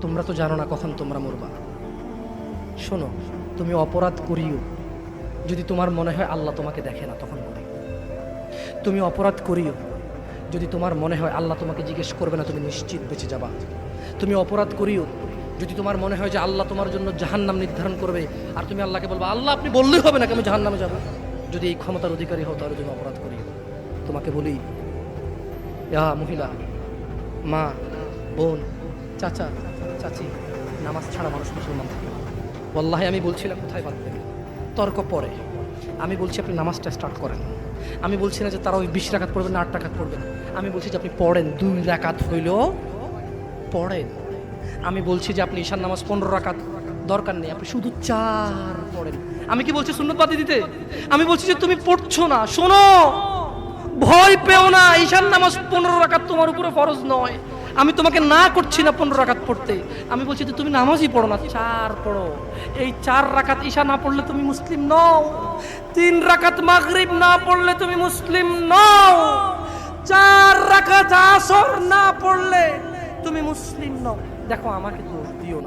তোমরা তো জানো না কখন তোমরা মরবা। শোনো, তুমি অপরাধ করিও যদি তোমার মনে হয় আল্লাহ তোমাকে দেখে না, তখন মরে। তুমি অপরাধ করিও যদি তোমার মনে হয় আল্লাহ তোমাকে জিজ্ঞেস করবে না, তুমি নিশ্চিত বেঁচে যাবা। তুমি অপরাধ করিও যদি তোমার মনে হয় যে আল্লাহ তোমার জন্য জাহান্নাম নির্ধারণ করবে, আর তুমি আল্লাহকে বলবা আল্লাহ আপনি বললেই হবে নাকি আমি জাহান্নামে যাব। যদি এই ক্ষমতার অধিকারী হও তাহলে তুমি অপরাধ করিও। তোমাকে বলি, মহিলা, মা, বোন, চাচা, চাচি, নামাজ ছাড়া মানুষ মুসলমান থাকে না। ওয়াল্লাহি আমি বলছিলাম কোথায় পারতেন, তর্ক পরে আমি বলছি আপনি নামাজটা স্টার্ট করেন। আমি বলছি না যে তারা ওই 20 রাকাত পড়বেন না 8 রাকাত পড়বেন, আমি বলছি যে আপনি পড়েন, 2 রাকাত হইলেও পড়েন। আমি বলছি যে আপনি ঈশার নামাজ 15 রাকাত দরকার নেই, আপনি শুধু 4 পড়েন। আমি কি বলছি সুন্নত বাদ দিতে? আমি বলছি যে তুমি পড়ছো না, শোনো, ভয় পেও না, ঈশার নামাজ 15 রাকাত তোমার উপরে ফরজ নয়। আমি তোমাকে না করছি না 15 রাকাত পড়তে, আমি বলছি যে তুমি নামাজই পড়ো না, 4 পড়ো। এই 4 রাকাত ঈশা না পড়লে তুমি মুসলিম নও, 3 রাকাত মাগরিব না পড়লে তুমি মুসলিম নও, 4 রাকাত আসর না পড়লে তুমি মুসলিম নও। দেখো আমাকে দোষ দিও না।